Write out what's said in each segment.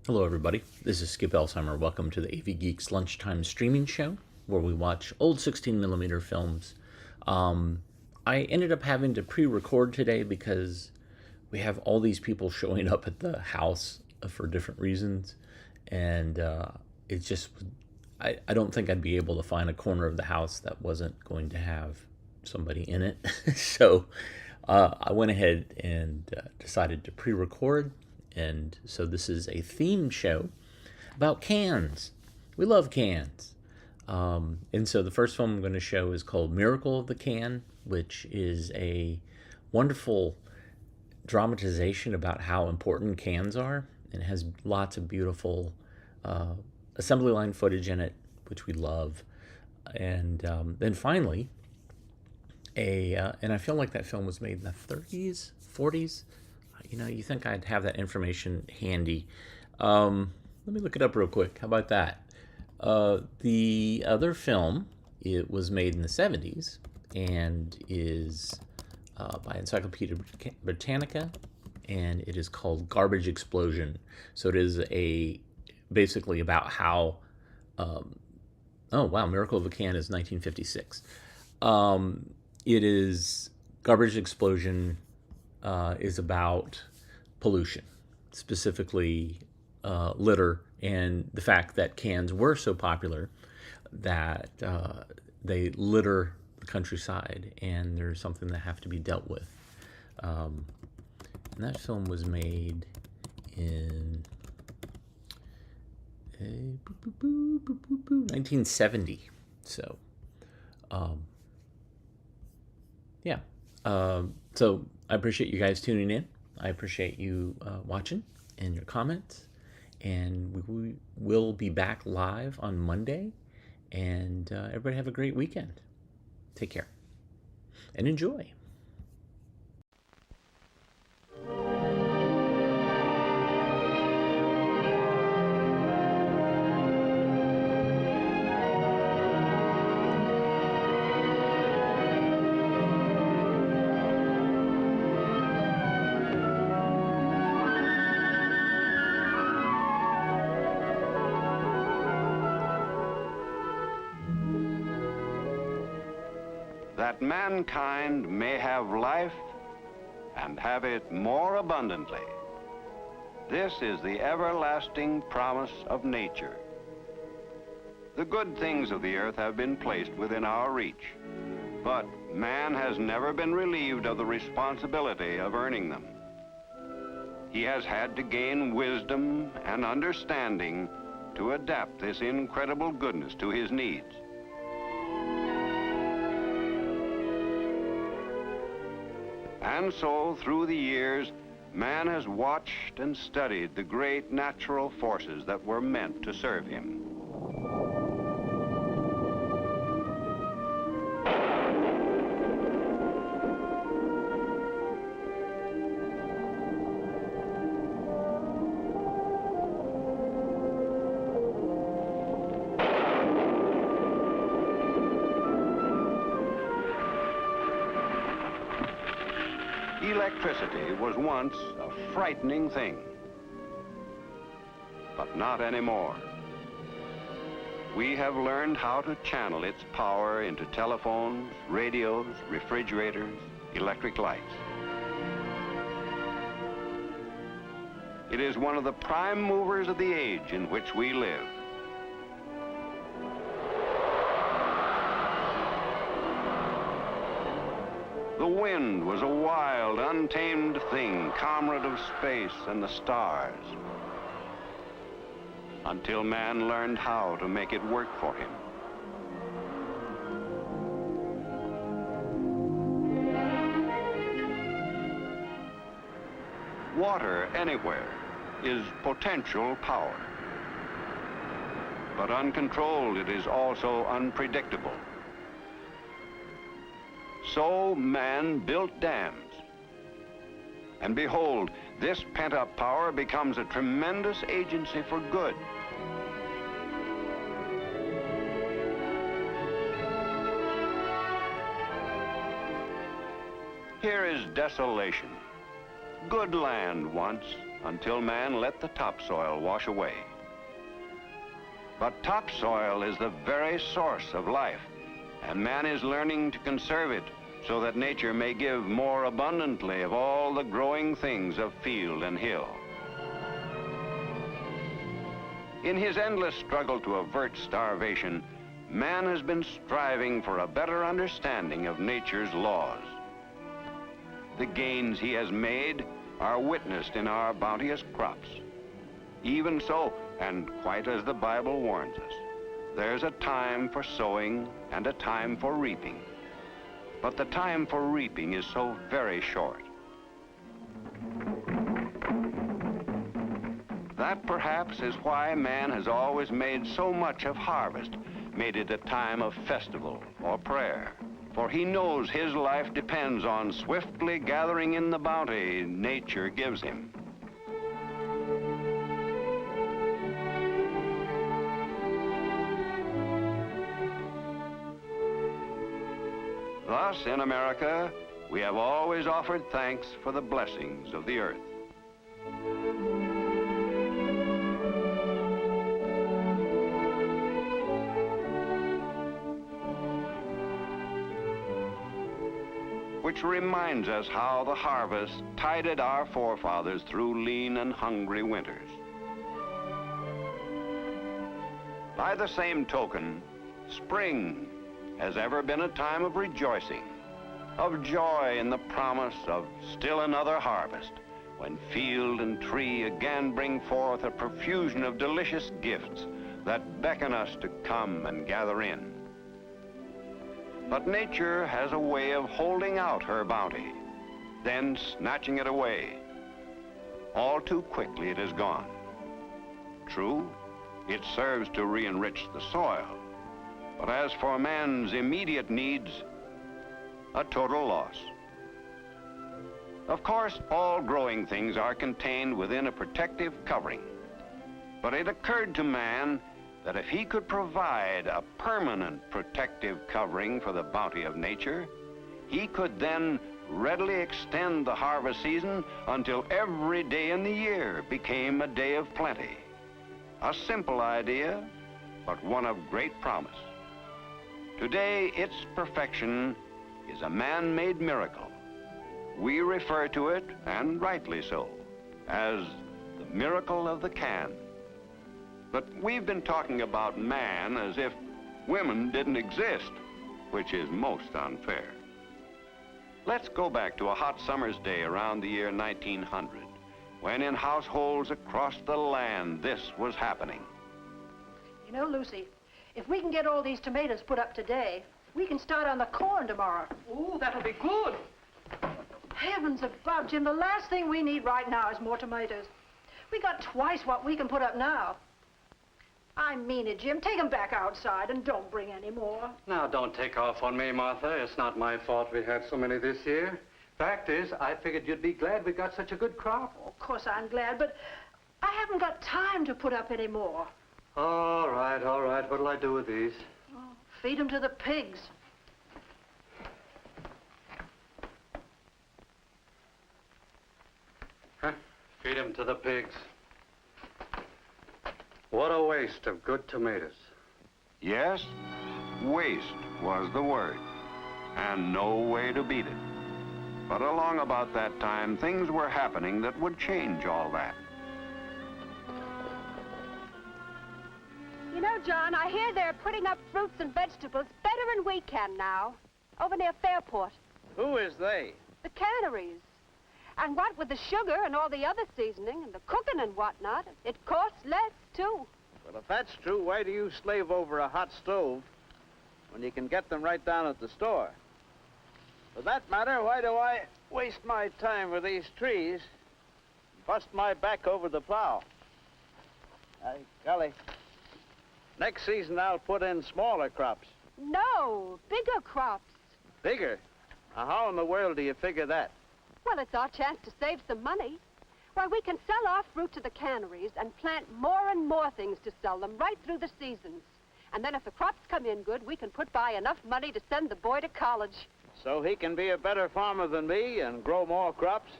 Hello, everybody. This is Skip Elsheimer. Welcome to the AV Geeks Lunchtime streaming show where we watch old 16mm films. I ended up having to pre record today because we have all these people showing up at the house for different reasons. And it's just, I don't think I'd be able to find a corner of the house that wasn't going to have somebody in it. So I went ahead and decided to pre record. And so this is a theme show about cans. We love cans. And so the first film I'm going to show is called Miracle of the Can, which is a wonderful dramatization about how important cans are. And it has lots of beautiful assembly line footage in it, which we love. And then finally, and I feel like that film was made in the 30s, 40s. You think I'd have that information handy. Let me look it up real quick. How about that? The other film, it was made in the 70s and is by Encyclopedia Britannica, and it is called Garbage Explosion. So it is basically about how, oh wow, Miracle of a Can is 1956. It is Garbage Explosion is about pollution, specifically litter, and the fact that cans were so popular that they litter the countryside, and there's something that have to be dealt with. And that film was made in 1970. So, yeah. So I appreciate you guys tuning in. I appreciate you watching and your comments. And we will be back live on Monday. And everybody have a great weekend. Take care and enjoy. That mankind may have life and have it more abundantly. This is the everlasting promise of nature. The good things of the earth have been placed within our reach, but man has never been relieved of the responsibility of earning them. He has had to gain wisdom and understanding to adapt this incredible goodness to his needs. And so, through the years, man has watched and studied the great natural forces that were meant to serve him. Electricity was once a frightening thing, but not anymore. We have learned how to channel its power into telephones, radios, refrigerators, electric lights. It is one of the prime movers of the age in which we live. The wind was a wild, untamed thing, comrade of space and the stars, until man learned how to make it work for him. Water anywhere is potential power, but uncontrolled it is also unpredictable. So man built dams. And behold, this pent-up power becomes a tremendous agency for good. Here is desolation. Good land once, until man let the topsoil wash away. But topsoil is the very source of life, and man is learning to conserve it so that nature may give more abundantly of all the growing things of field and hill. In his endless struggle to avert starvation, man has been striving for a better understanding of nature's laws. The gains he has made are witnessed in our bounteous crops. Even so, and quite as the Bible warns us, there's a time for sowing and a time for reaping. But the time for reaping is so very short. That perhaps is why man has always made so much of harvest, made it a time of festival or prayer. For he knows his life depends on swiftly gathering in the bounty nature gives him. Thus, in America, we have always offered thanks for the blessings of the earth. Which reminds us how the harvest tided our forefathers through lean and hungry winters. By the same token, spring has ever been a time of rejoicing, of joy in the promise of still another harvest, when field and tree again bring forth a profusion of delicious gifts that beckon us to come and gather in. But nature has a way of holding out her bounty, then snatching it away. All too quickly it is gone. True, it serves to re-enrich the soil, but as for man's immediate needs, a total loss. Of course, all growing things are contained within a protective covering, but it occurred to man that if he could provide a permanent protective covering for the bounty of nature, he could then readily extend the harvest season until every day in the year became a day of plenty. A simple idea, but one of great promise. Today, its perfection is a man-made miracle. We refer to it, and rightly so, as the miracle of the can. But we've been talking about man as if women didn't exist, which is most unfair. Let's go back to a hot summer's day around the year 1900, when in households across the land this was happening. You know, Lucy, if we can get all these tomatoes put up today, we can start on the corn tomorrow. Ooh, that'll be good. Heavens above, Jim, the last thing we need right now is more tomatoes. We got twice what we can put up now. I mean it, Jim. Take them back outside and don't bring any more. Now, don't take off on me, Martha. It's not my fault we had so many this year. Fact is, I figured you'd be glad we got such a good crop. Of course I'm glad, but I haven't got time to put up any more. All right, all right. What'll I do with these? Oh, feed them to the pigs. Huh? Feed them to the pigs. What a waste of good tomatoes. Yes, waste was the word, and no way to beat it. But along about that time, things were happening that would change all that. You know, John, I hear they're putting up fruits and vegetables better than we can now, over near Fairport. Who is they? The canneries. And what with the sugar and all the other seasoning and the cooking and whatnot, it costs less, too. Well, if that's true, why do you slave over a hot stove when you can get them right down at the store? For that matter, why do I waste my time with these trees and bust my back over the plow? Golly. Next season, I'll put in smaller crops. No, bigger crops. Bigger? Now, how in the world do you figure that? Well, it's our chance to save some money. Why, we can sell our fruit to the canneries and plant more and more things to sell them right through the seasons. And then if the crops come in good, we can put by enough money to send the boy to college. So he can be a better farmer than me and grow more crops?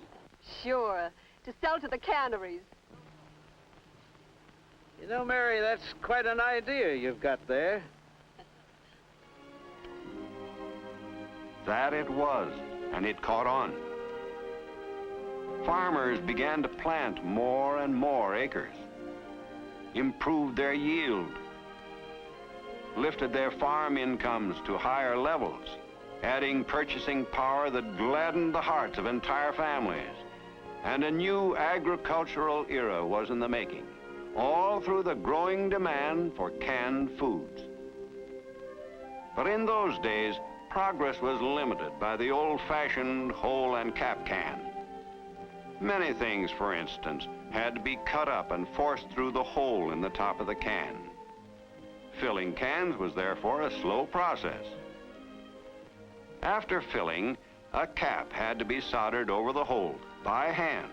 Sure. to sell to the canneries. You know, Mary, that's quite an idea you've got there. That it was, and it caught on. Farmers began to plant more and more acres, improved their yield, lifted their farm incomes to higher levels, adding purchasing power that gladdened the hearts of entire families. And a new agricultural era was in the making, all through the growing demand for canned foods. But in those days, progress was limited by the old-fashioned hole and cap can. Many things, for instance, had to be cut up and forced through the hole in the top of the can. Filling cans was therefore a slow process. After filling, a cap had to be soldered over the hole by hand,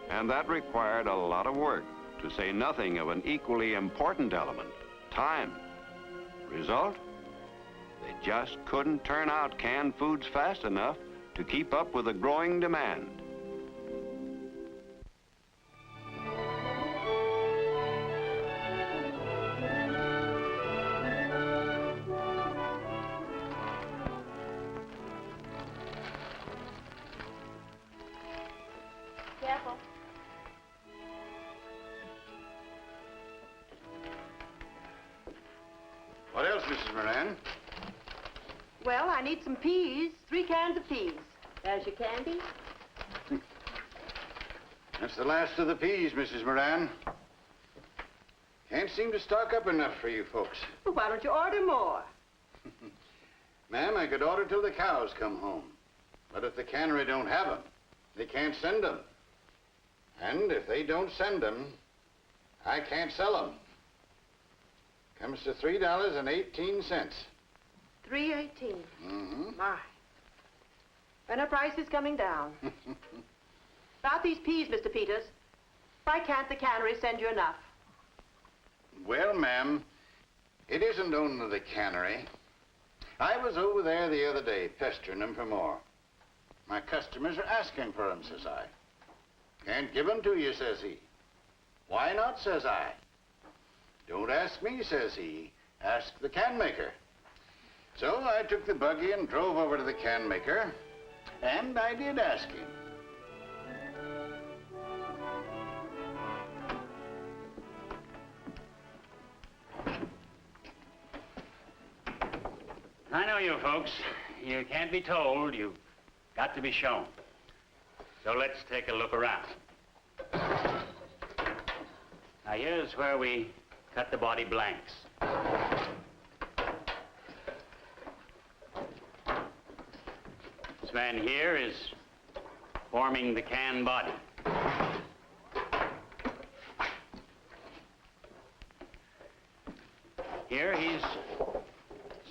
and that required a lot of work, to say nothing of an equally important element, time. Result? They just couldn't turn out canned foods fast enough to keep up with the growing demand. Careful. What else, Mrs. Moran? Well, I need some peas, 3 cans of peas. There's your candy. That's the last of the peas, Mrs. Moran. Can't seem to stock up enough for you folks. Well, why don't you order more? Ma'am, I could order till the cows come home. But if the cannery don't have 'em, they can't send 'em. And if they don't send 'em, I can't sell 'em. Comes to $3.18. $3.18. Mm-hmm. My. When are prices coming down? About these peas, Mr. Peters. Why can't the cannery send you enough? Well, ma'am, it isn't only the cannery. I was over there the other day pestering them for more. My customers are asking for 'em, says I. Can't give 'em to you, says he. Why not, says I. Don't ask me, says he. Ask the can maker. So I took the buggy and drove over to the can maker, and I did ask him. I know you folks. You can't be told. You've got to be shown. So let's take a look around. Now, here's where we cut the body blanks. This man here is forming the can body. Here he's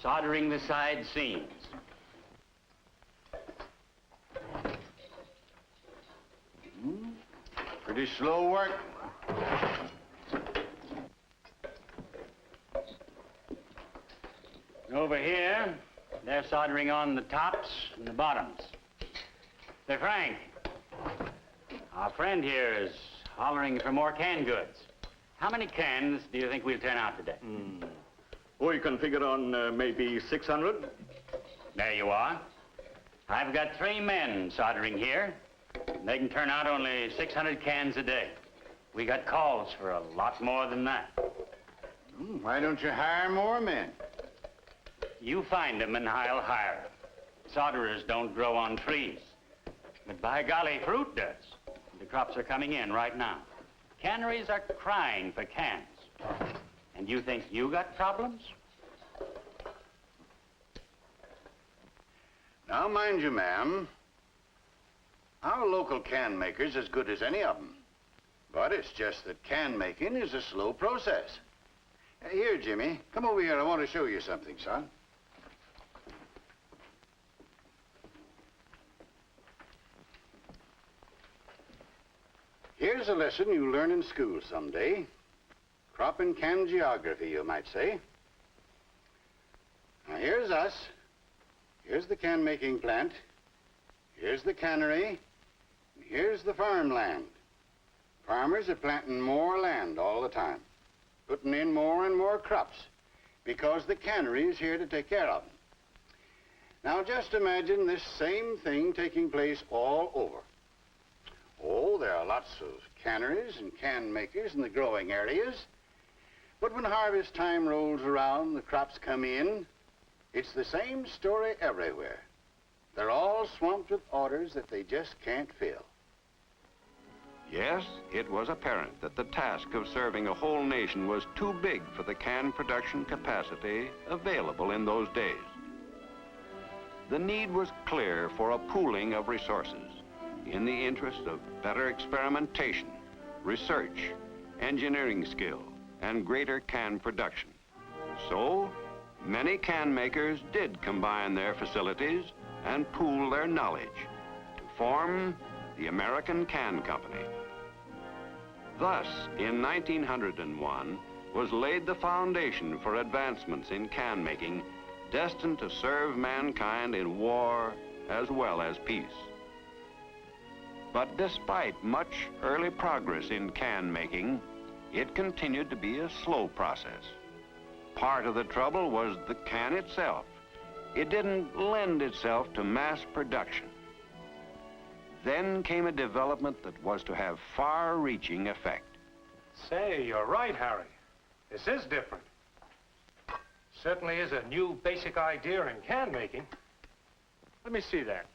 soldering the side seams. Pretty slow work. Over here, they're soldering on the tops and the bottoms. Say, Frank, our friend here is hollering for more canned goods. How many cans do you think we'll turn out today? Oh, you can figure on maybe 600? There you are. I've got 3 men soldering here. They can turn out only 600 cans a day. We got calls for a lot more than that. Why don't you hire more men? You find them and I'll hire. Solderers don't grow on trees. But by golly, fruit does. The crops are coming in right now. Canneries are crying for cans. And you think you got problems? Now, mind you, ma'am, our local can maker's as good as any of them. But it's just that can making is a slow process. Here, Jimmy, come over here. I want to show you something, son. Here's a lesson you learn in school someday. Crop and can geography, you might say. Now, here's us. Here's the can-making plant. Here's the cannery. Here's the farmland. Farmers are planting more land all the time, putting in more and more crops, because the cannery is here to take care of them. Now just imagine this same thing taking place all over. Oh, there are lots of canneries and can makers in the growing areas, but when harvest time rolls around, the crops come in, it's the same story everywhere. They're all swamped with orders that they just can't fill. Yes, it was apparent that the task of serving a whole nation was too big for the can production capacity available in those days. The need was clear for a pooling of resources in the interest of better experimentation, research, engineering skill, and greater can production. So, many can makers did combine their facilities and pool their knowledge to form the American Can Company. Thus, in 1901, was laid the foundation for advancements in can making destined to serve mankind in war as well as peace. But despite much early progress in can making, it continued to be a slow process. Part of the trouble was the can itself. It didn't lend itself to mass production. Then came a development that was to have far-reaching effect. Say, you're right, Harry. This is different. Certainly is a new basic idea in can making. Let me see that.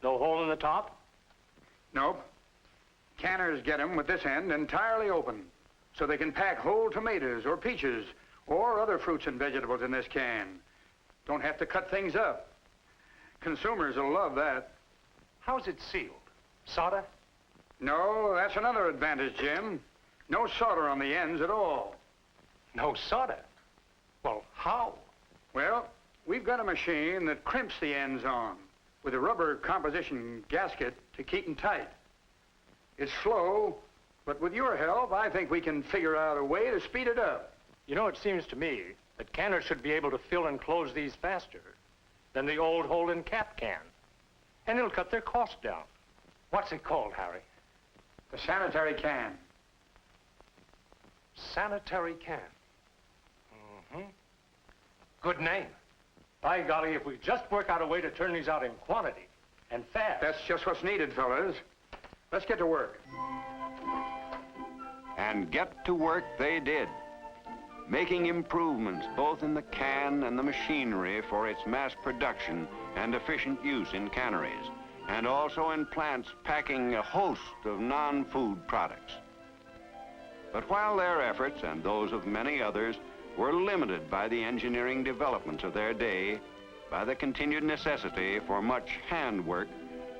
No hole in the top? Nope. Canners get them with this end entirely open, so they can pack whole tomatoes or peaches or other fruits and vegetables in this can. Don't have to cut things up. Consumers will love that. How's it sealed? Solder? No, that's another advantage, Jim. No solder on the ends at all. No solder? Well, how? Well, we've got a machine that crimps the ends on with a rubber composition gasket to keep them tight. It's slow, but with your help, I think we can figure out a way to speed it up. You know, it seems to me that canners should be able to fill and close these faster than the old hole-in-cap can. And it'll cut their cost down. What's it called, Harry? The sanitary can. Sanitary can. Mm-hmm. Good name. By golly, if we just work out a way to turn these out in quantity, and fast. That's just what's needed, fellas. Let's get to work. And get to work they did, making improvements both in the can and the machinery for its mass production and efficient use in canneries, and also in plants packing a host of non-food products. But while their efforts and those of many others were limited by the engineering developments of their day, by the continued necessity for much handwork,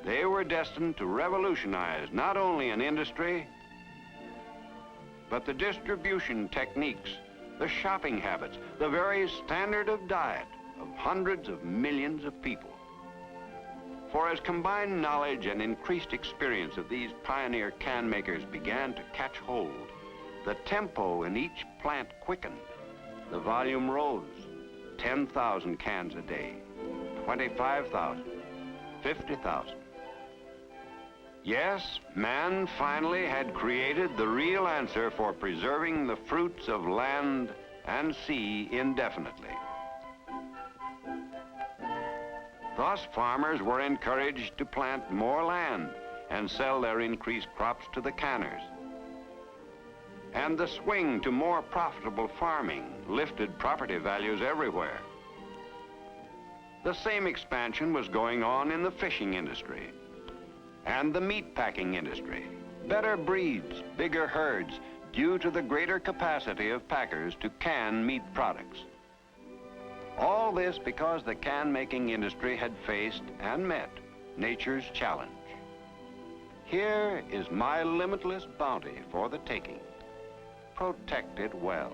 they were destined to revolutionize not only an industry, but the distribution techniques, the shopping habits, the very standard of diet of hundreds of millions of people. For as combined knowledge and increased experience of these pioneer can makers began to catch hold, the tempo in each plant quickened. The volume rose, 10,000 cans a day, 25,000, 50,000. Yes, man finally had created the real answer for preserving the fruits of land and sea indefinitely. Thus, farmers were encouraged to plant more land and sell their increased crops to the canners. And the swing to more profitable farming lifted property values everywhere. The same expansion was going on in the fishing industry and the meat packing industry. Better breeds, bigger herds, due to the greater capacity of packers to can meat products. All this because the can-making industry had faced and met nature's challenge. Here is my limitless bounty for the taking. Protect it well.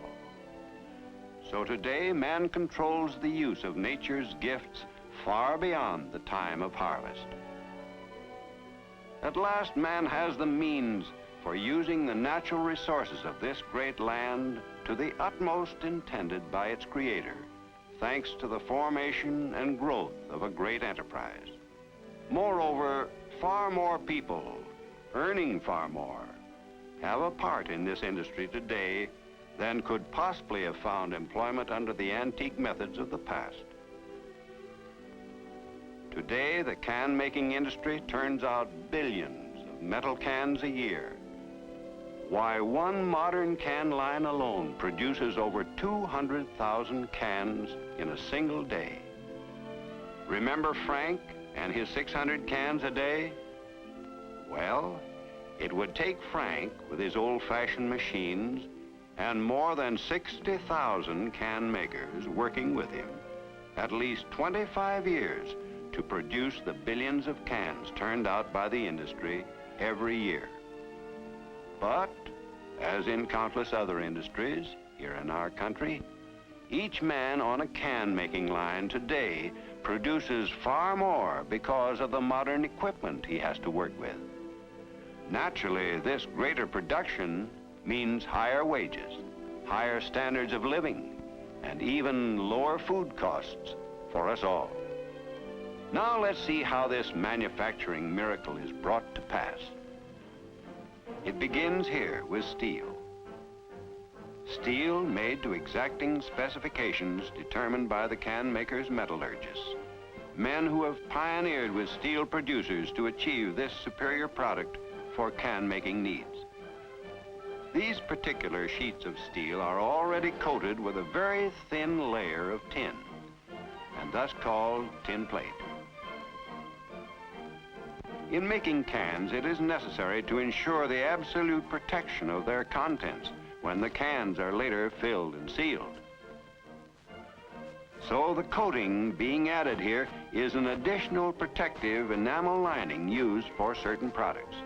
So today, man controls the use of nature's gifts far beyond the time of harvest. At last, man has the means for using the natural resources of this great land to the utmost intended by its creator, thanks to the formation and growth of a great enterprise. Moreover, far more people, earning far more, have a part in this industry today than could possibly have found employment under the antique methods of the past. Today, the can-making industry turns out billions of metal cans a year. Why, one modern can line alone produces over 200,000 cans in a single day. Remember Frank and his 600 cans a day? Well, it would take Frank with his old-fashioned machines and more than 60,000 can makers working with him at least 25 years to produce the billions of cans turned out by the industry every year. But, as in countless other industries here in our country, each man on a can-making line today produces far more because of the modern equipment he has to work with. Naturally, this greater production means higher wages, higher standards of living, and even lower food costs for us all. Now let's see how this manufacturing miracle is brought to pass. It begins here with steel. Steel made to exacting specifications determined by the can maker's metallurgists, men who have pioneered with steel producers to achieve this superior product for can-making needs. These particular sheets of steel are already coated with a very thin layer of tin, and thus called tin plate. In making cans, it is necessary to ensure the absolute protection of their contents when the cans are later filled and sealed. So the coating being added here is an additional protective enamel lining used for certain products.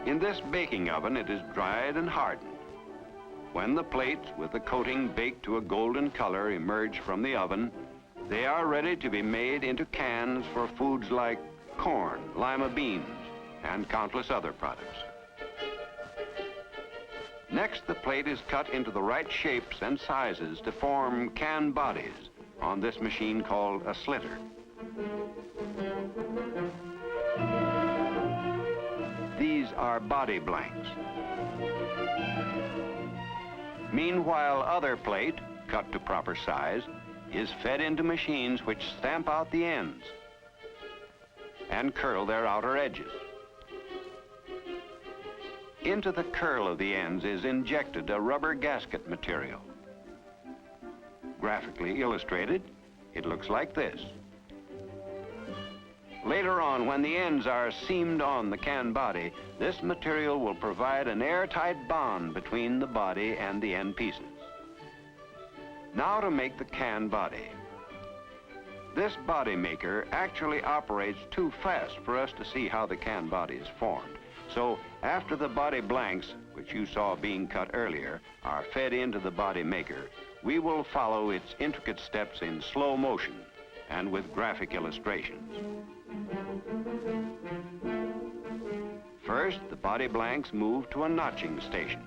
In this baking oven, it is dried and hardened. When the plates with the coating baked to a golden color emerge from the oven, they are ready to be made into cans for foods like corn, lima beans, and countless other products. Next, the plate is cut into the right shapes and sizes to form can bodies on this machine called a slitter. These are body blanks. Meanwhile, other plate, cut to proper size, is fed into machines which stamp out the ends and curl their outer edges. Into the curl of the ends is injected a rubber gasket material. Graphically illustrated, it looks like this. Later on, when the ends are seamed on the can body, this material will provide an airtight bond between the body and the end pieces. Now to make the can body. This body maker actually operates too fast for us to see how the can body is formed. So after the body blanks, which you saw being cut earlier, are fed into the body maker, we will follow its intricate steps in slow motion and with graphic illustrations. First, the body blanks move to a notching station.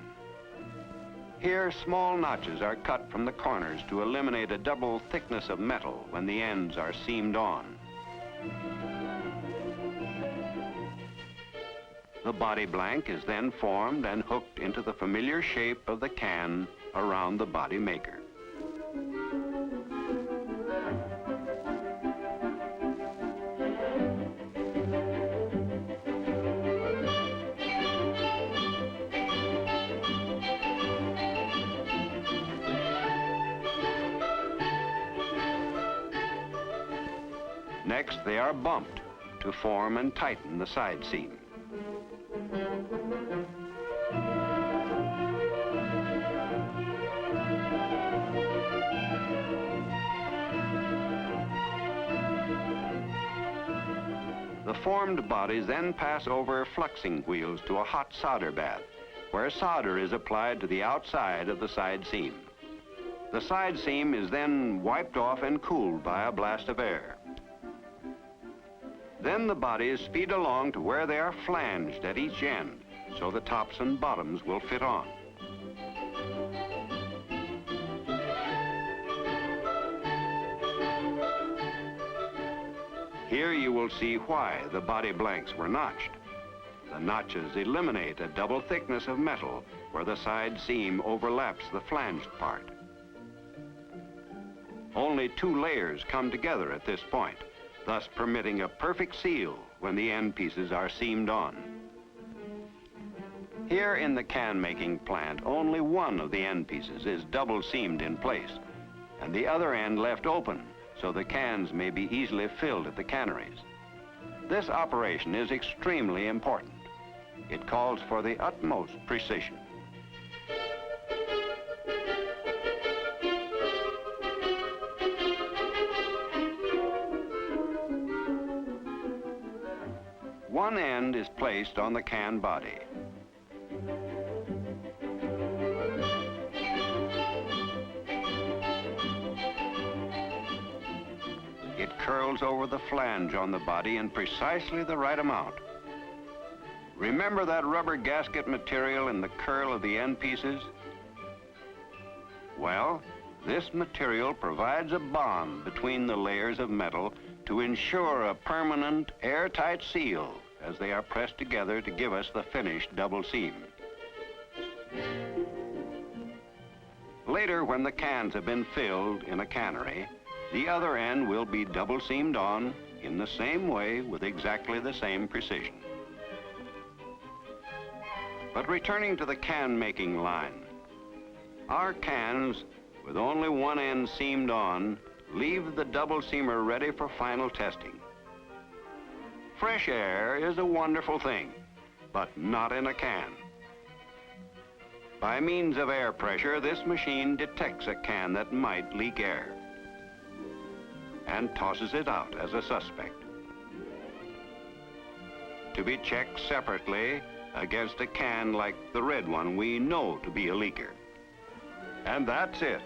Here, small notches are cut from the corners to eliminate a double thickness of metal when the ends are seamed on. The body blank is then formed and hooked into the familiar shape of the can around the body maker. Next, they are bumped to form and tighten the side seam. The formed bodies then pass over fluxing wheels to a hot solder bath, where solder is applied to the outside of the side seam. The side seam is then wiped off and cooled by a blast of air. Then the bodies speed along to where they are flanged at each end, so the tops and bottoms will fit on. Here you will see why the body blanks were notched. The notches eliminate a double thickness of metal where the side seam overlaps the flanged part. Only 2 layers come together at this point, thus permitting a perfect seal when the end pieces are seamed on. Here in the can-making plant, only one of the end pieces is double seamed in place, and the other end left open so the cans may be easily filled at the canneries. This operation is extremely important. It calls for the utmost precision. One end is placed on the can body. It curls over the flange on the body in precisely the right amount. Remember that rubber gasket material in the curl of the end pieces? Well, this material provides a bond between the layers of metal to ensure a permanent, airtight seal as they are pressed together to give us the finished double seam. Later, when the cans have been filled in a cannery, the other end will be double seamed on in the same way with exactly the same precision. But returning to the can-making line, our cans, with only one end seamed on, leave the double seamer ready for final testing. Fresh air is a wonderful thing, but not in a can. By means of air pressure, this machine detects a can that might leak air and tosses it out as a suspect, to be checked separately against a can like the red one we know to be a leaker. And that's it.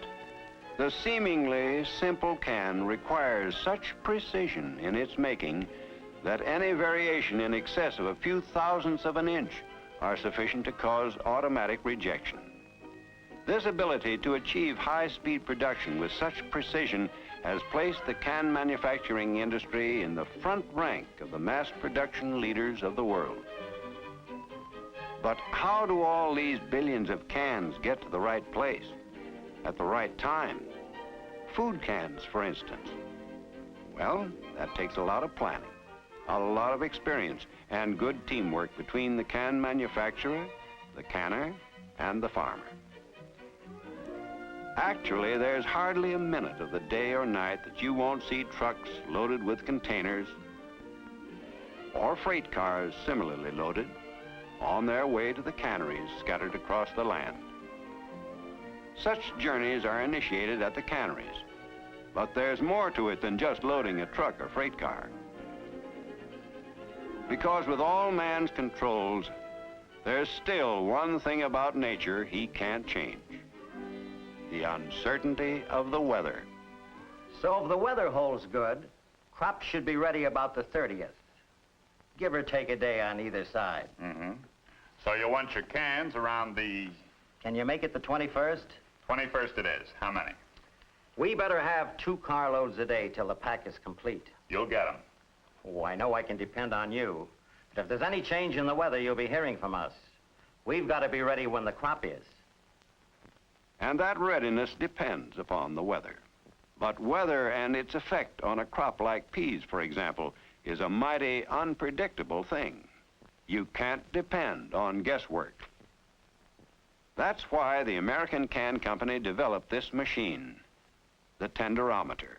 The seemingly simple can requires such precision in its making that any variation in excess of a few thousandths of an inch are sufficient to cause automatic rejection. This ability to achieve high-speed production with such precision has placed the can manufacturing industry in the front rank of the mass production leaders of the world. But how do all these billions of cans get to the right place at the right time? Food cans, for instance. Well, that takes a lot of planning, a lot of experience, and good teamwork between the can manufacturer, the canner, and the farmer. Actually, there's hardly a minute of the day or night that you won't see trucks loaded with containers or freight cars similarly loaded on their way to the canneries scattered across the land. Such journeys are initiated at the canneries, but there's more to it than just loading a truck or freight car. Because with all man's controls, there's still one thing about nature he can't change: the uncertainty of the weather. So if the weather holds good, crops should be ready about the 30th. Give or take a day on either side. Mm-hmm. So you want your cans around the... Can you make it the 21st? 21st it is. How many? We better have 2 carloads a day till the pack is complete. You'll get them. Oh, I know I can depend on you. But if there's any change in the weather, you'll be hearing from us. We've got to be ready when the crop is. And that readiness depends upon the weather. But weather and its effect on a crop like peas, for example, is a mighty unpredictable thing. You can't depend on guesswork. That's why the American Can Company developed this machine, the tenderometer.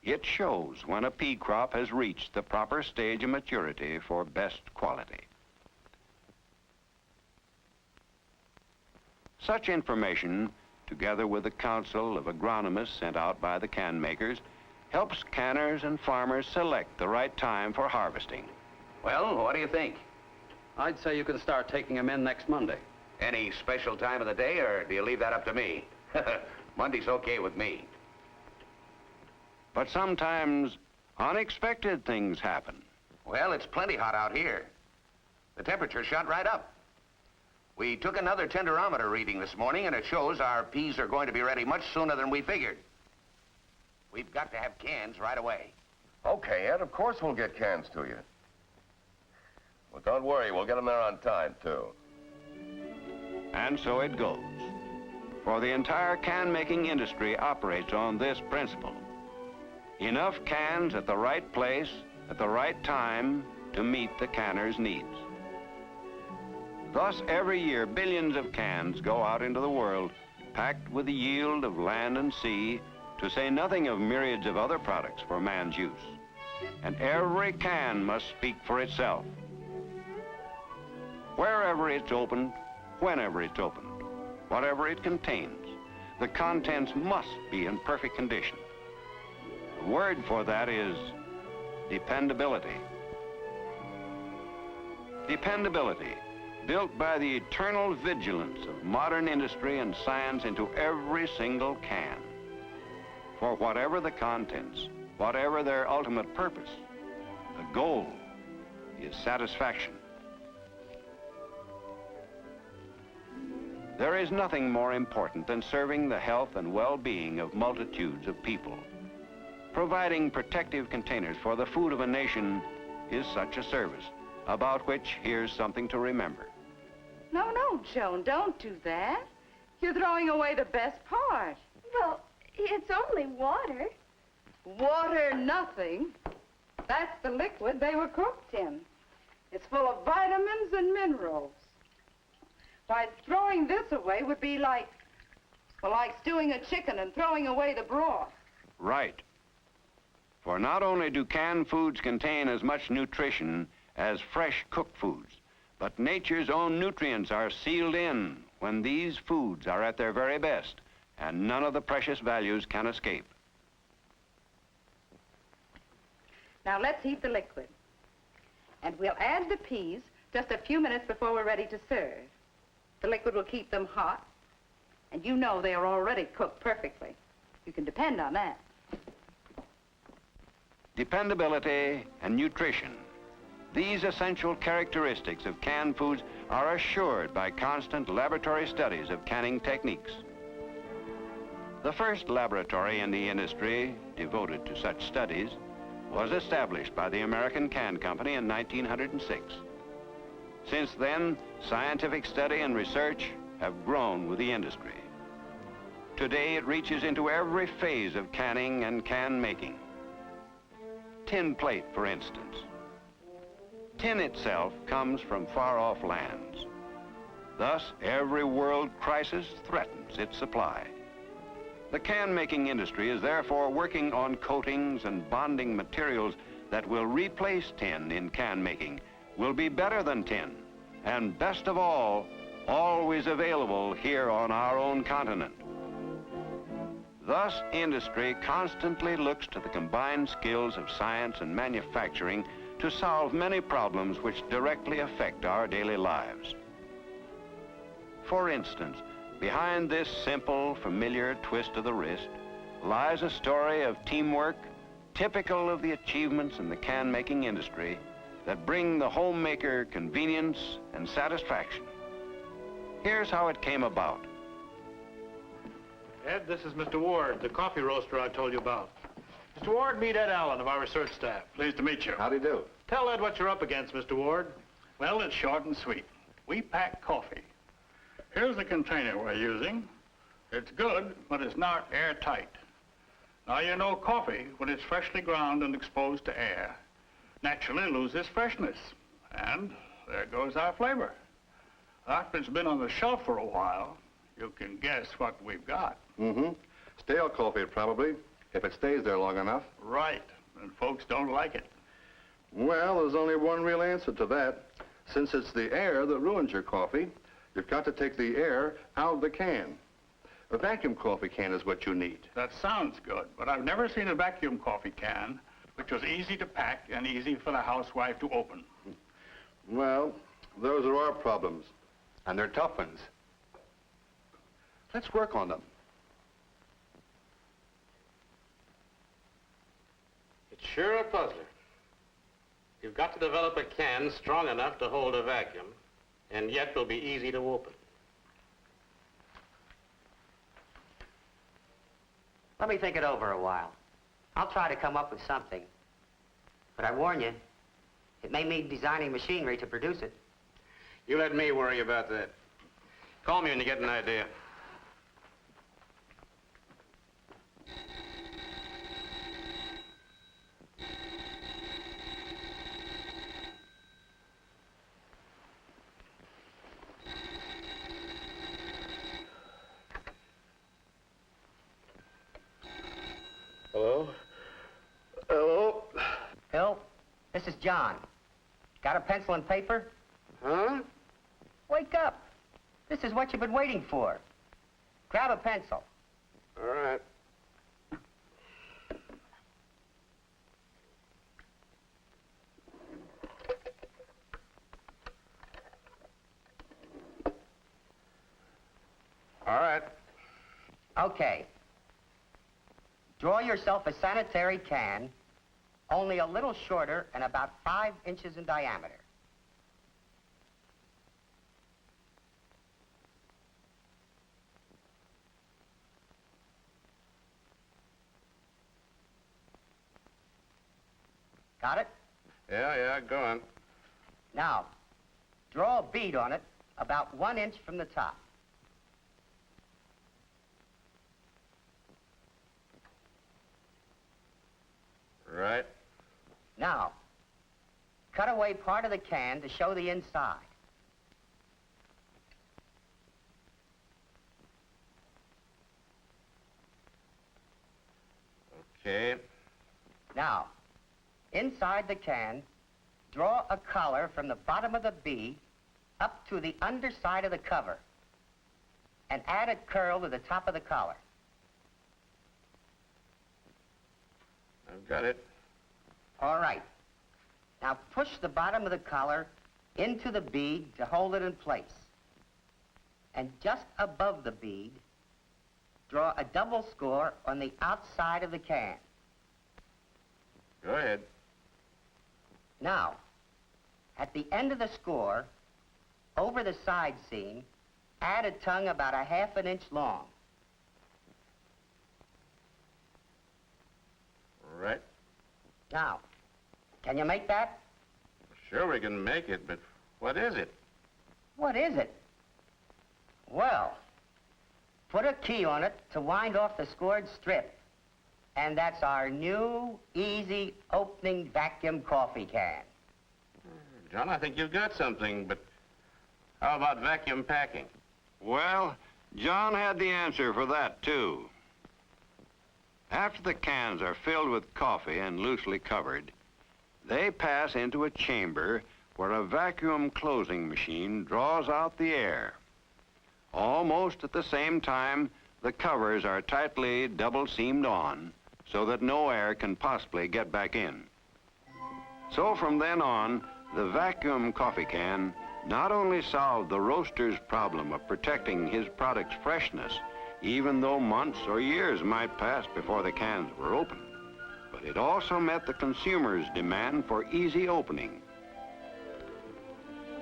It shows when a pea crop has reached the proper stage of maturity for best quality. Such information, together with the counsel of agronomists sent out by the can makers, helps canners and farmers select the right time for harvesting. Well, what do you think? I'd say you can start taking them in next Monday. Any special time of the day, or do you leave that up to me? Monday's okay with me. But sometimes unexpected things happen. Well, it's plenty hot out here. The temperature shot right up. We took another tenderometer reading this morning, and it shows our peas are going to be ready much sooner than we figured. We've got to have cans right away. Okay, Ed, of course we'll get cans to you. Well, don't worry, we'll get them there on time, too. And so it goes. For the entire can-making industry operates on this principle. Enough cans at the right place, at the right time, to meet the canner's needs. Thus, every year, billions of cans go out into the world, packed with the yield of land and sea, to say nothing of myriads of other products for man's use. And every can must speak for itself. Wherever it's opened, whenever it's opened, whatever it contains, the contents must be in perfect condition. The word for that is dependability. Dependability, built by the eternal vigilance of modern industry and science into every single can. For whatever the contents, whatever their ultimate purpose, the goal is satisfaction. There is nothing more important than serving the health and well-being of multitudes of people. Providing protective containers for the food of a nation is such a service, about which here's something to remember. No, Joan, don't do that. You're throwing away the best part. Well, it's only water. Water, nothing. That's the liquid they were cooked in. It's full of vitamins and minerals. Why, throwing this away would be like stewing a chicken and throwing away the broth. Right. For not only do canned foods contain as much nutrition as fresh cooked foods, but nature's own nutrients are sealed in when these foods are at their very best, and none of the precious values can escape. Now let's heat the liquid. And we'll add the peas just a few minutes before we're ready to serve. The liquid will keep them hot, and you know they are already cooked perfectly. You can depend on that. Dependability and nutrition. These essential characteristics of canned foods are assured by constant laboratory studies of canning techniques. The first laboratory in the industry devoted to such studies was established by the American Can Company in 1906. Since then, scientific study and research have grown with the industry. Today, it reaches into every phase of canning and can making. Tin plate, for instance. Tin itself comes from far-off lands. Thus, every world crisis threatens its supply. The can-making industry is therefore working on coatings and bonding materials that will replace tin in can making, will be better than tin, and best of all, always available here on our own continent. Thus, industry constantly looks to the combined skills of science and manufacturing to solve many problems which directly affect our daily lives. For instance, behind this simple, familiar twist of the wrist lies a story of teamwork typical of the achievements in the can-making industry that bring the homemaker convenience and satisfaction. Here's how it came about. Ed, this is Mr. Ward, the coffee roaster I told you about. Mr. Ward, meet Ed Allen of our research staff. Pleased to meet you. Howdy do. Tell Ed what you're up against, Mr. Ward. Well, it's short and sweet. We pack coffee. Here's the container we're using. It's good, but it's not airtight. Now, you know coffee, when it's freshly ground and exposed to air, naturally loses freshness. And there goes our flavor. After it's been on the shelf for a while, you can guess what we've got. Mm-hmm. Stale coffee, probably, if it stays there long enough. Right, and folks don't like it. Well, there's only one real answer to that. Since it's the air that ruins your coffee, you've got to take the air out of the can. A vacuum coffee can is what you need. That sounds good, but I've never seen a vacuum coffee can which was easy to pack and easy for the housewife to open. Well, those are our problems, and they're tough ones. Let's work on them. It's sure a puzzler. You've got to develop a can strong enough to hold a vacuum, and yet will be easy to open. Let me think it over a while. I'll try to come up with something. But I warn you, it may mean designing machinery to produce it. You let me worry about that. Call me when you get an idea. Hello? Hello? Bill, this is John. Got a pencil and paper? Huh? Wake up. This is what you've been waiting for. Grab a pencil. All right. All right. Okay. Draw yourself a sanitary can, only a little shorter and about 5 inches in diameter. Got it? Yeah, go on. Now, draw a bead on it about 1 inch from the top. Right. Now, cut away part of the can to show the inside. Okay. Now, inside the can, draw a collar from the bottom of the bead up to the underside of the cover and add a curl to the top of the collar. I've got it. All right. Now push the bottom of the collar into the bead to hold it in place. And just above the bead, draw a double score on the outside of the can. Go ahead. Now, at the end of the score, over the side seam, add a tongue about 1/2 inch long. Right. Now, can you make that? Sure we can make it, but what is it? What is it? Well, put a key on it to wind off the scored strip. And that's our new, easy opening vacuum coffee can. John, I think you've got something, but how about vacuum packing? Well, John had the answer for that, too. After the cans are filled with coffee and loosely covered, they pass into a chamber where a vacuum closing machine draws out the air. Almost at the same time, the covers are tightly double-seamed on so that no air can possibly get back in. So from then on, the vacuum coffee can not only solved the roaster's problem of protecting his product's freshness, even though months or years might pass before the cans were open, but it also met the consumer's demand for easy opening.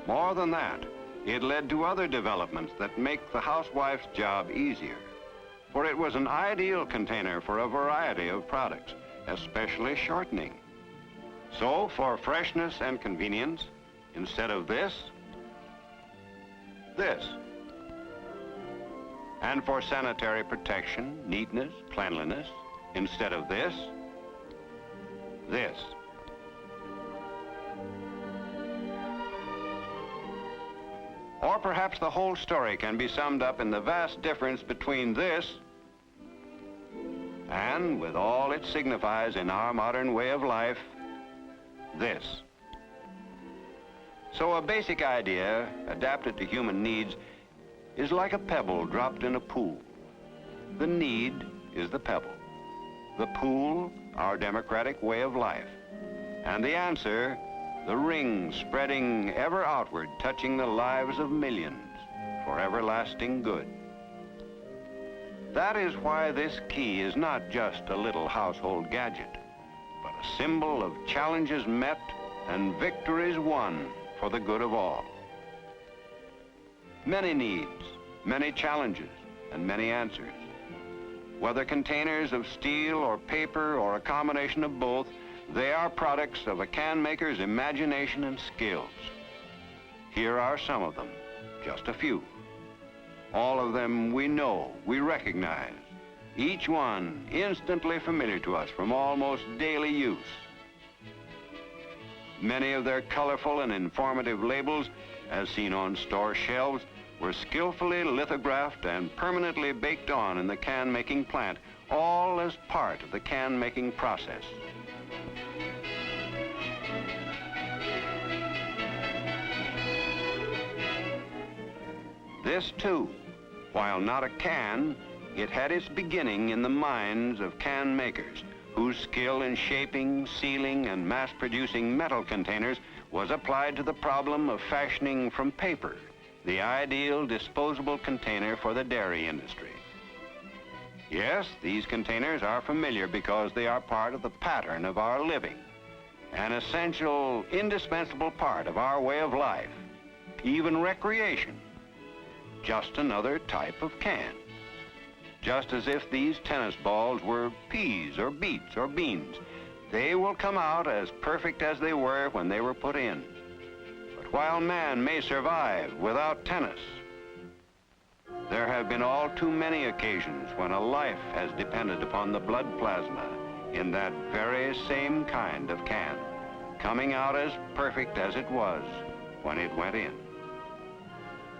More than that, it led to other developments that make the housewife's job easier, for it was an ideal container for a variety of products, especially shortening. So, for freshness and convenience, instead of this. And for sanitary protection, neatness, cleanliness, instead of this. Or perhaps the whole story can be summed up in the vast difference between this and, with all it signifies in our modern way of life, this. So a basic idea, adapted to human needs, is like a pebble dropped in a pool. The need is the pebble. The pool, our democratic way of life. And the answer, the ring spreading ever outward, touching the lives of millions for everlasting good. That is why this key is not just a little household gadget, but a symbol of challenges met and victories won for the good of all. Many needs, many challenges, and many answers. Whether containers of steel or paper or a combination of both, they are products of a can maker's imagination and skills. Here are some of them, just a few. All of them we know, we recognize, each one instantly familiar to us from almost daily use. Many of their colorful and informative labels, as seen on store shelves, were skillfully lithographed and permanently baked on in the can-making plant, all as part of the can-making process. This, too, while not a can, it had its beginning in the minds of can makers, whose skill in shaping, sealing, and mass-producing metal containers was applied to the problem of fashioning from paper the ideal disposable container for the dairy industry. Yes, these containers are familiar because they are part of the pattern of our living, an essential, indispensable part of our way of life, even recreation. Just another type of can. Just as if these tennis balls were peas or beets or beans, they will come out as perfect as they were when they were put in. But while man may survive without tennis, there have been all too many occasions when a life has depended upon the blood plasma in that very same kind of can, coming out as perfect as it was when it went in.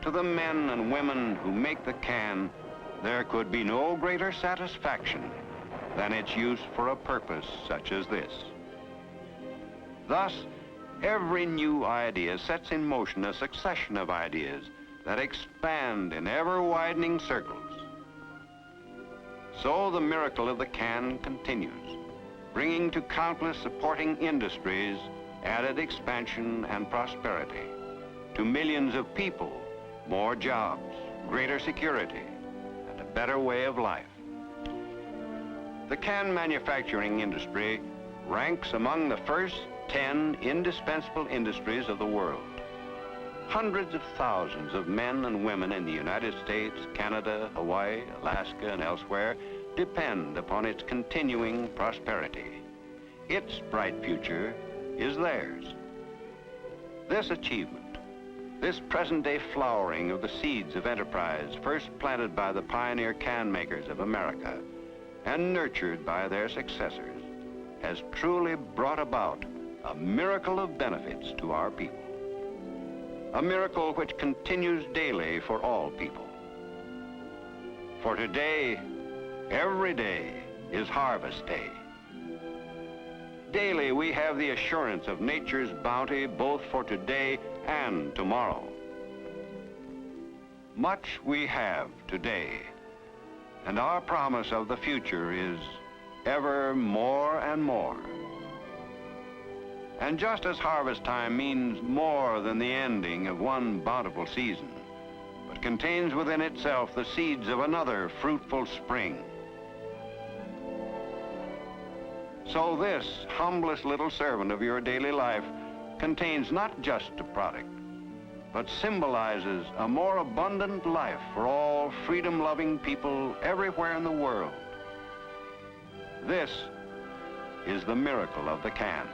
To the men and women who make the can, there could be no greater satisfaction than its use for a purpose such as this. Thus, every new idea sets in motion a succession of ideas that expand in ever-widening circles. So the miracle of the can continues, bringing to countless supporting industries added expansion and prosperity, to millions of people more jobs, greater security, and a better way of life. The can manufacturing industry ranks among the first 10 indispensable industries of the world. Hundreds of thousands of men and women in the United States, Canada, Hawaii, Alaska, and elsewhere depend upon its continuing prosperity. Its bright future is theirs. This achievement, this present-day flowering of the seeds of enterprise first planted by the pioneer can makers of America and nurtured by their successors, has truly brought about a miracle of benefits to our people. A miracle which continues daily for all people. For today, every day is harvest day. Daily we have the assurance of nature's bounty both for today and tomorrow. Much we have today, and our promise of the future is ever more and more. And just as harvest time means more than the ending of one bountiful season, but contains within itself the seeds of another fruitful spring, so this humblest little servant of your daily life contains not just a product, but symbolizes a more abundant life for all freedom-loving people everywhere in the world. This is the miracle of the can.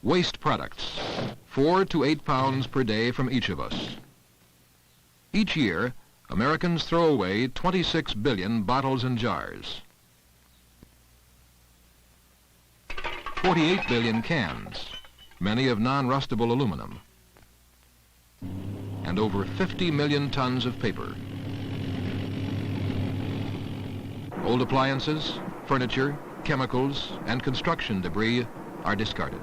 Waste products, 4 to 8 pounds per day from each of us. Each year, Americans throw away 26 billion bottles and jars, 48 billion cans, many of non-rustable aluminum, and over 50 million tons of paper. Old appliances, furniture, chemicals, and construction debris are discarded.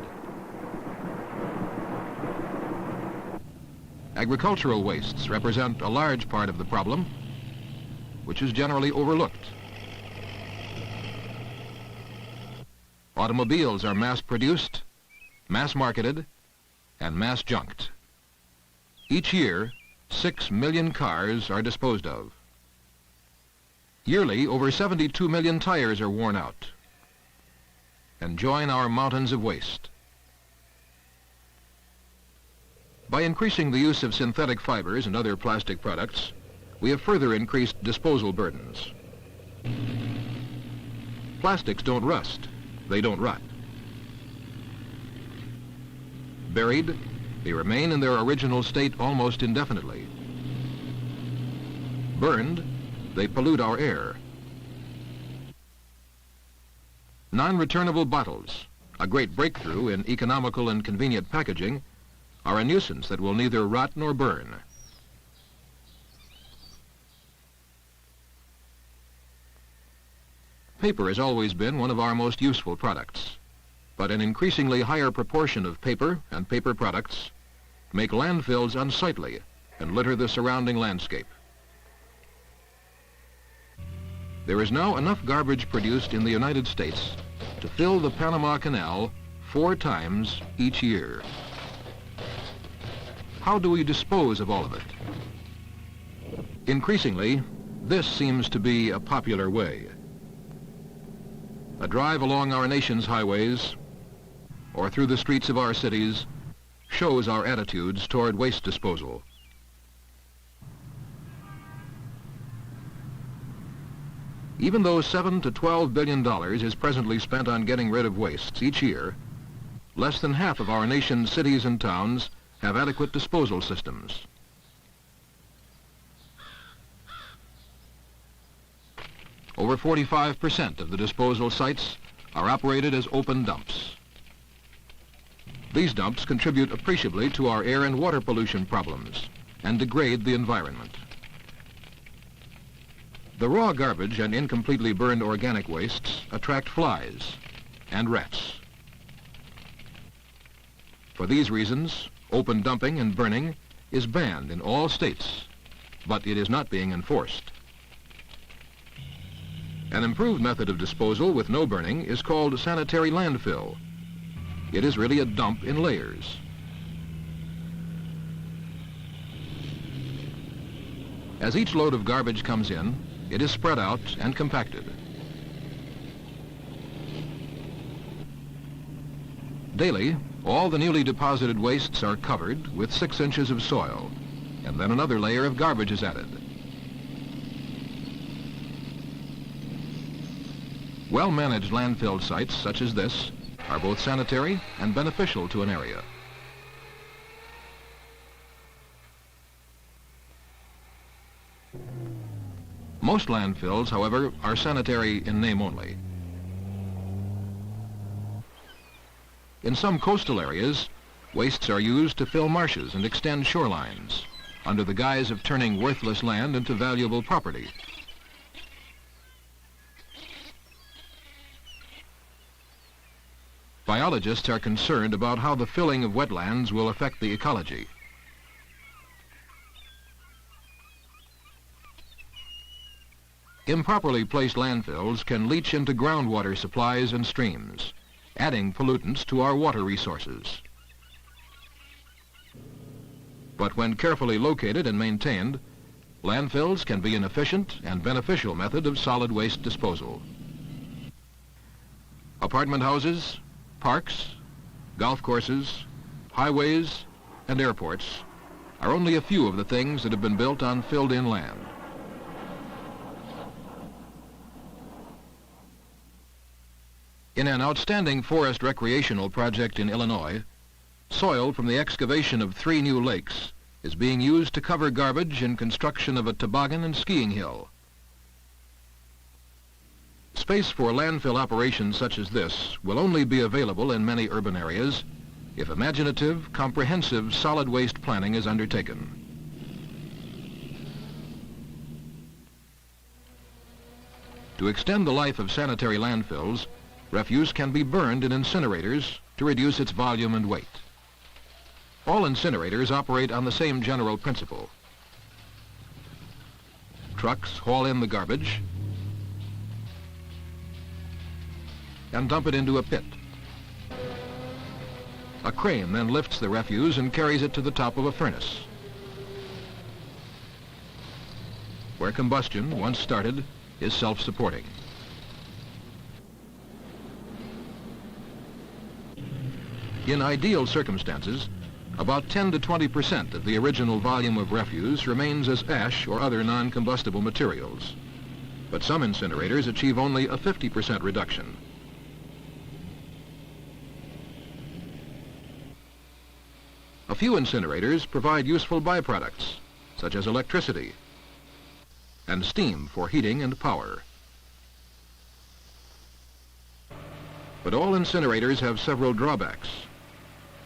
Agricultural wastes represent a large part of the problem, which is generally overlooked. Automobiles are mass-produced, mass-marketed, and mass-junked. Each year, 6 million cars are disposed of. Yearly, over 72 million tires are worn out and join our mountains of waste. By increasing the use of synthetic fibers and other plastic products, we have further increased disposal burdens. Plastics don't rust, they don't rot. Buried, they remain in their original state almost indefinitely. Burned, they pollute our air. Non-returnable bottles, a great breakthrough in economical and convenient packaging, are a nuisance that will neither rot nor burn. Paper has always been one of our most useful products, but an increasingly higher proportion of paper and paper products make landfills unsightly and litter the surrounding landscape. There is now enough garbage produced in the United States to fill the Panama Canal 4 times each year. How do we dispose of all of it? Increasingly, this seems to be a popular way. A drive along our nation's highways or through the streets of our cities shows our attitudes toward waste disposal. Even though $7 to $12 billion is presently spent on getting rid of wastes each year, less than half of our nation's cities and towns have adequate disposal systems. Over 45% of the disposal sites are operated as open dumps. These dumps contribute appreciably to our air and water pollution problems and degrade the environment. The raw garbage and incompletely burned organic wastes attract flies and rats. For these reasons, open dumping and burning is banned in all states, but it is not being enforced. An improved method of disposal with no burning is called sanitary landfill. It is really a dump in layers. As each load of garbage comes in, it is spread out and compacted. Daily, all the newly deposited wastes are covered with 6 inches of soil, and then another layer of garbage is added. Well-managed landfill sites such as this are both sanitary and beneficial to an area. Most landfills, however, are sanitary in name only. In some coastal areas, wastes are used to fill marshes and extend shorelines under the guise of turning worthless land into valuable property. Biologists are concerned about how the filling of wetlands will affect the ecology. Improperly placed landfills can leach into groundwater supplies and streams, adding pollutants to our water resources. But when carefully located and maintained, landfills can be an efficient and beneficial method of solid waste disposal. Apartment houses, parks, golf courses, highways, and airports are only a few of the things that have been built on filled-in land. In an outstanding forest recreational project in Illinois, soil from the excavation of 3 new lakes is being used to cover garbage in construction of a toboggan and skiing hill. Space for landfill operations such as this will only be available in many urban areas if imaginative, comprehensive solid waste planning is undertaken. To extend the life of sanitary landfills, refuse can be burned in incinerators to reduce its volume and weight. All incinerators operate on the same general principle. Trucks haul in the garbage and dump it into a pit. A crane then lifts the refuse and carries it to the top of a furnace, where combustion, once started, is self-supporting. In ideal circumstances, about 10 to 20% of the original volume of refuse remains as ash or other non-combustible materials. But some incinerators achieve only a 50% reduction. A few incinerators provide useful byproducts, such as electricity and steam for heating and power. But all incinerators have several drawbacks.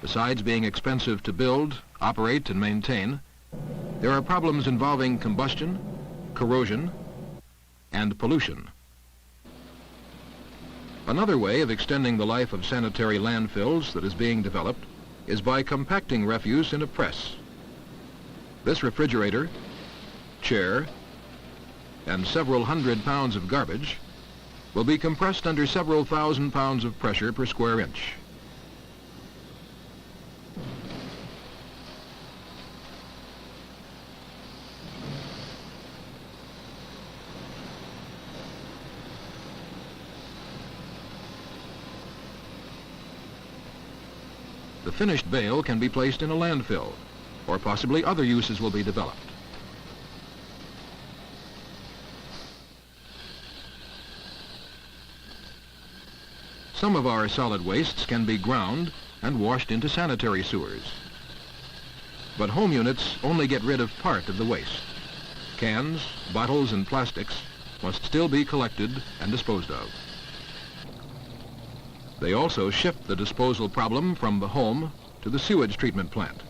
Besides being expensive to build, operate, and maintain, there are problems involving combustion, corrosion, and pollution. Another way of extending the life of sanitary landfills that is being developed is by compacting refuse in a press. This refrigerator, chair, and several hundred pounds of garbage will be compressed under several thousand pounds of pressure per square inch. The finished bale can be placed in a landfill, or possibly other uses will be developed. Some of our solid wastes can be ground and washed into sanitary sewers. But home units only get rid of part of the waste. Cans, bottles, and plastics must still be collected and disposed of. They also shift the disposal problem from the home to the sewage treatment plant.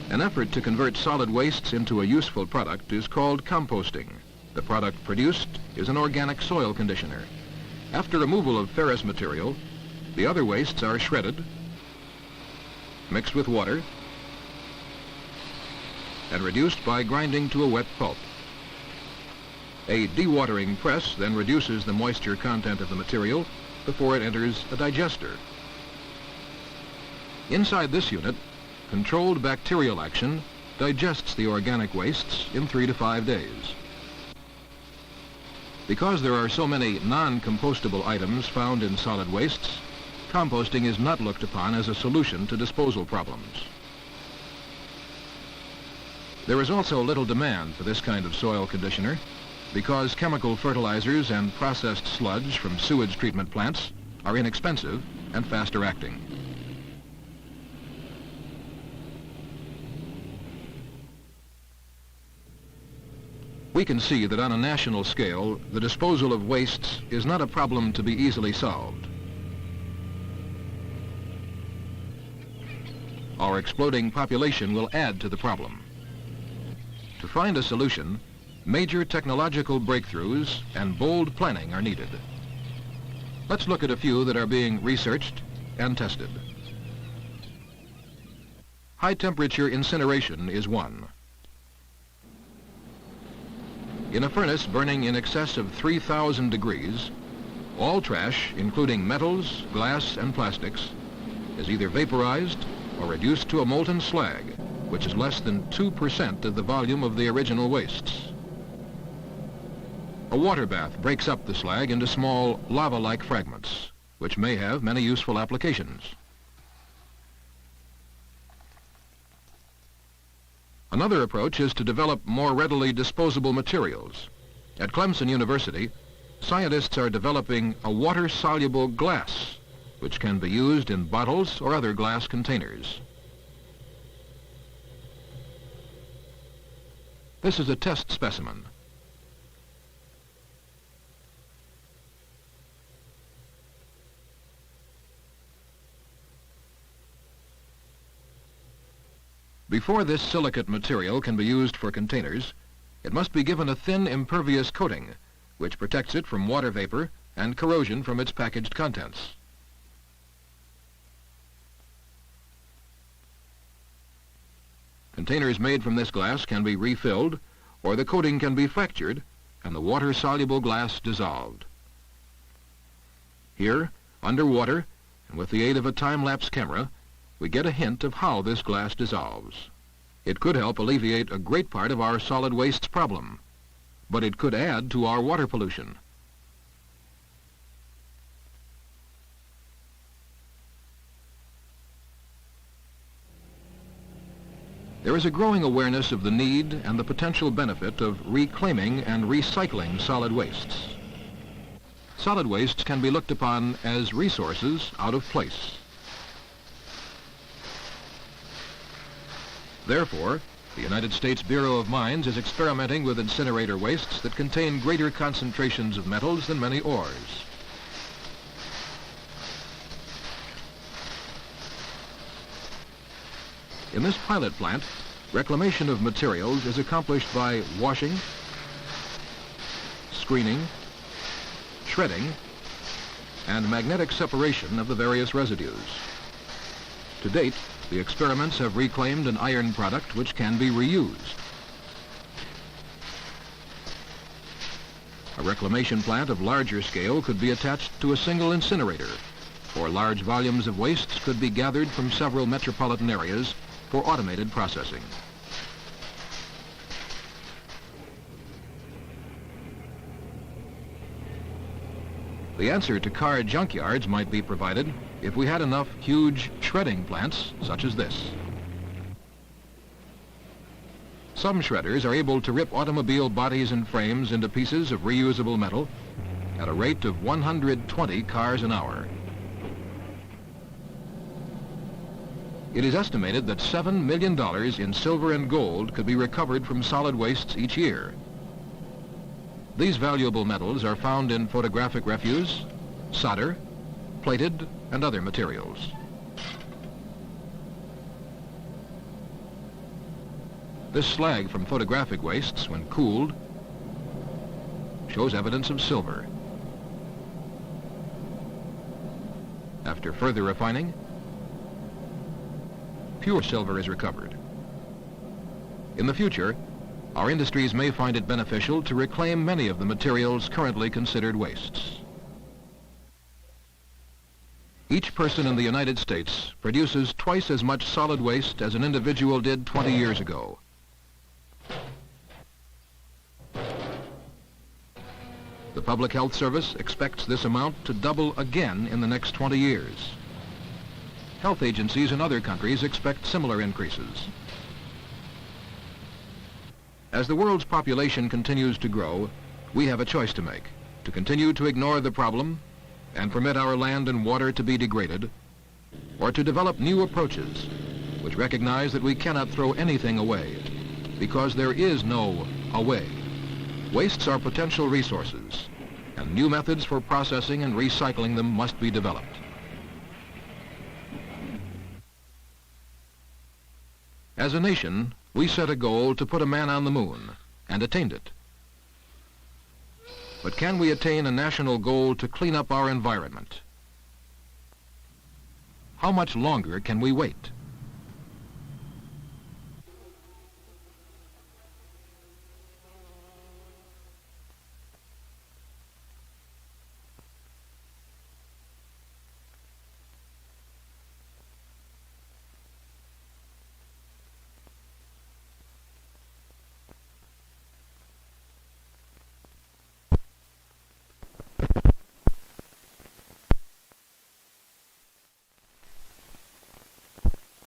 An effort to convert solid wastes into a useful product is called composting. The product produced is an organic soil conditioner. After removal of ferrous material, the other wastes are shredded, mixed with water, and reduced by grinding to a wet pulp. A dewatering press then reduces the moisture content of the material before it enters a digester. Inside this unit, controlled bacterial action digests the organic wastes in 3 to 5 days. Because there are so many non-compostable items found in solid wastes, composting is not looked upon as a solution to disposal problems. There is also little demand for this kind of soil conditioner because chemical fertilizers and processed sludge from sewage treatment plants are inexpensive and faster acting. We can see that on a national scale, the disposal of wastes is not a problem to be easily solved. Our exploding population will add to the problem. To find a solution, major technological breakthroughs and bold planning are needed. Let's look at a few that are being researched and tested. High-temperature incineration is one. In a furnace burning in excess of 3,000 degrees, all trash, including metals, glass, and plastics, is either vaporized or reduced to a molten slag, which is less than 2% of the volume of the original wastes. A water bath breaks up the slag into small lava-like fragments, which may have many useful applications. Another approach is to develop more readily disposable materials. At Clemson University, scientists are developing a water-soluble glass which can be used in bottles or other glass containers. This is a test specimen. Before this silicate material can be used for containers, it must be given a thin, impervious coating, which protects it from water vapor and corrosion from its packaged contents. Containers made from this glass can be refilled, or the coating can be fractured and the water-soluble glass dissolved. Here, underwater, and with the aid of a time-lapse camera, we get a hint of how this glass dissolves. It could help alleviate a great part of our solid wastes problem, but it could add to our water pollution. There is a growing awareness of the need and the potential benefit of reclaiming and recycling solid wastes. Solid wastes can be looked upon as resources out of place. Therefore, the United States Bureau of Mines is experimenting with incinerator wastes that contain greater concentrations of metals than many ores. In this pilot plant, reclamation of materials is accomplished by washing, screening, shredding, and magnetic separation of the various residues. To date, the experiments have reclaimed an iron product which can be reused. A reclamation plant of larger scale could be attached to a single incinerator, or large volumes of wastes could be gathered from several metropolitan areas for automated processing. The answer to car junkyards might be provided if we had enough huge shredding plants such as this. Some shredders are able to rip automobile bodies and frames into pieces of reusable metal at a rate of 120 cars an hour. It is estimated that $7 million in silver and gold could be recovered from solid wastes each year. These valuable metals are found in photographic refuse, solder, plated, and other materials. This slag from photographic wastes, when cooled, shows evidence of silver. After further refining, pure silver is recovered. In the future, our industries may find it beneficial to reclaim many of the materials currently considered wastes. Each person in the United States produces twice as much solid waste as an individual did 20 years ago. The Public Health Service expects this amount to double again in the next 20 years. Health agencies in other countries expect similar increases. As the world's population continues to grow, we have a choice to make: to continue to ignore the problem and permit our land and water to be degraded, or to develop new approaches which recognize that we cannot throw anything away, because there is no away. Wastes are potential resources, and new methods for processing and recycling them must be developed. As a nation, we set a goal to put a man on the moon, and attained it. But can we attain a national goal to clean up our environment? How much longer can we wait?